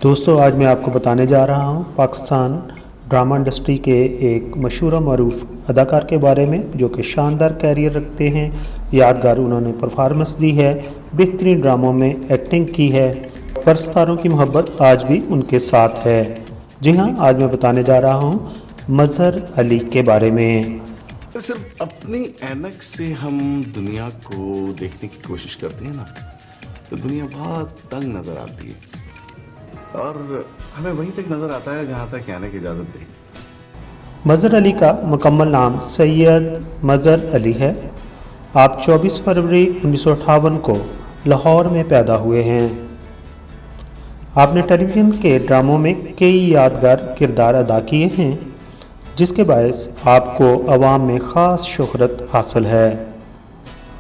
दोस्तों आज मैं आपको बताने जा रहा हूँ पाकिस्तान ड्रामा इंडस्ट्री के एक मशहूर मरूफ अदाकार के बारे में जो कि शानदार कैरियर रखते हैं। यादगार उन्होंने परफॉर्मेंस दी है, बेहतरीन ड्रामों में एक्टिंग की है, परस्तारों की मोहब्बत आज भी उनके साथ है। जी हाँ, आज मैं बताने जा रहा हूँ मज़हर अली के बारे में। सिर्फ अपनी ऐनक से हम दुनिया को देखने की कोशिश करते हैं ना, तो दुनिया बहुत तंग नजर आती है और हमें वहीं तक नजर आता है जहां तक आने की इजाजत दे। मज़हर अली का मुकम्मल नाम सैयद मज़हर अली है। आप 24 फरवरी 1958 को लाहौर में पैदा हुए हैं। आपने टेलीविज़न के ड्रामों में कई यादगार किरदार अदा किए हैं, जिसके बायस आपको अवाम में ख़ास शोहरत हासिल है।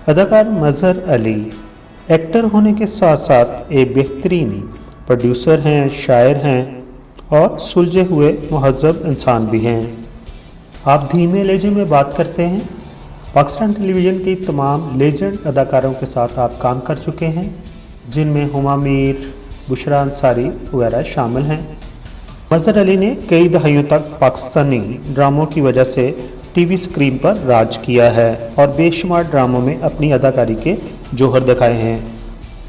अदाकार मज़हर अली एक्टर होने के साथ साथ एक बेहतरीन प्रोड्यूसर हैं, शायर हैं और सुलझे हुए महज़्ज़ब इंसान भी हैं। आप धीमे लहजे में बात करते हैं। पाकिस्तान टेलीविज़न की तमाम लेजेंड अदाकारों के साथ आप काम कर चुके हैं, जिनमें हुमा मीर, बुशरा अंसारी वगैरह शामिल हैं। मज़हर अली ने कई दहाइयों तक पाकिस्तानी ड्रामों की वजह से टीवी स्क्रीन पर राज किया है और बेशुमार ड्रामों में अपनी अदाकारी के जौहर दिखाए हैं।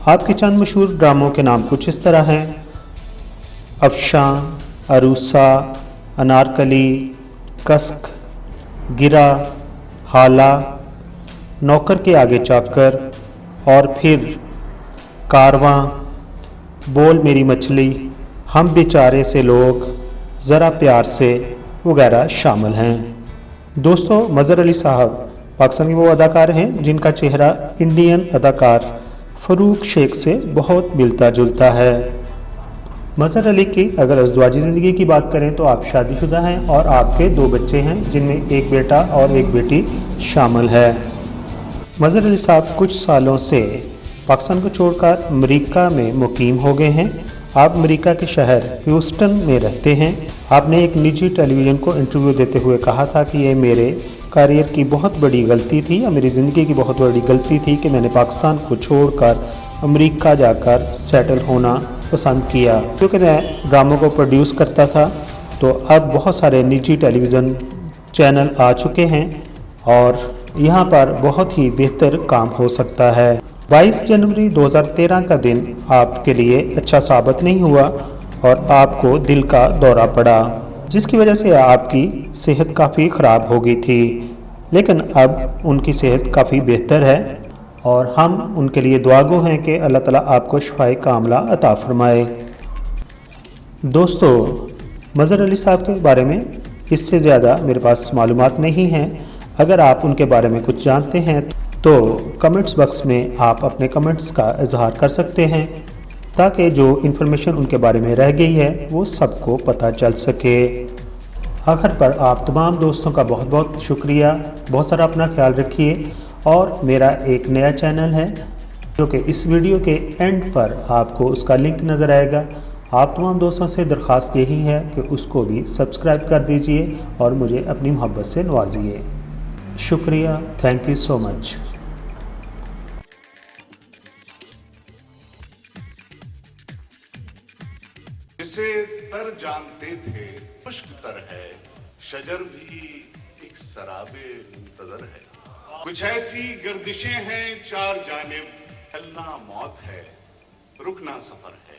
आपके चंद मशहूर ड्रामों के नाम कुछ इस तरह हैं: अफशान, अरूसा, अनारकली, कस्क, गिरा, हाला, नौकर के आगे चाकर और फिर कारवां, बोल मेरी मछली, हम बेचारे से लोग, ज़रा प्यार से वगैरह शामिल हैं। दोस्तों, मज़हर अली साहब पाकिस्तानी वो अदाकार हैं जिनका चेहरा इंडियन अदाकार फ़रूक शेख से बहुत मिलता जुलता है। मज़हर अली की अगर अज़वाजी ज़िंदगी की बात करें तो आप शादीशुदा हैं और आपके 2 बच्चे हैं, जिनमें एक बेटा और एक बेटी शामिल है। मज़हर अली साहब कुछ सालों से पाकिस्तान को छोड़कर अमेरिका में मुकीम हो गए हैं। आप अमेरिका के शहर ह्यूस्टन में रहते हैं। आपने एक निजी टेलीविज़न को इंटरव्यू देते हुए कहा था कि ये मेरे करियर की बहुत बड़ी गलती थी या मेरी ज़िंदगी की बहुत बड़ी गलती थी कि मैंने पाकिस्तान को छोड़कर अमेरिका जाकर सेटल होना पसंद किया। क्योंकि मैं ड्रामों को प्रोड्यूस करता था, तो अब बहुत सारे निजी टेलीविज़न चैनल आ चुके हैं और यहाँ पर बहुत ही बेहतर काम हो सकता है। 22 जनवरी 2013 का दिन आपके लिए अच्छा साबित नहीं हुआ और आपको दिल का दौरा पड़ा, जिसकी वजह से आपकी सेहत काफ़ी ख़राब हो गई थी। लेकिन अब उनकी सेहत काफ़ी बेहतर है और हम उनके लिए दुआगो हैं कि अल्लाह ताला आपको शिफाए कामला अता फरमाए। दोस्तों, मज़हर अली साहब के बारे में इससे ज़्यादा मेरे पास मालूमात नहीं हैं। अगर आप उनके बारे में कुछ जानते हैं तो कमेंट्स बॉक्स में आप अपने कमेंट्स का इजहार कर सकते हैं, ताकि जो इन्फॉर्मेशन उनके बारे में रह गई है वो सबको पता चल सके। आखिर पर आप तमाम दोस्तों का बहुत बहुत शुक्रिया। बहुत सारा अपना ख्याल रखिए। और मेरा एक नया चैनल है जो कि इस वीडियो के एंड पर आपको उसका लिंक नज़र आएगा। आप तमाम दोस्तों से दरख्वास्त यही है कि उसको भी सब्सक्राइब कर दीजिए और मुझे अपनी मोहब्बत से नवाजिए। शुक्रिया, थैंक यू सो मच। जिसे तर जानते थे मुश्क तर है, शजर भी एक सराबे मुंतजर है। कुछ ऐसी गर्दिशें हैं चार जानिब, चलना मौत है, रुकना सफर है।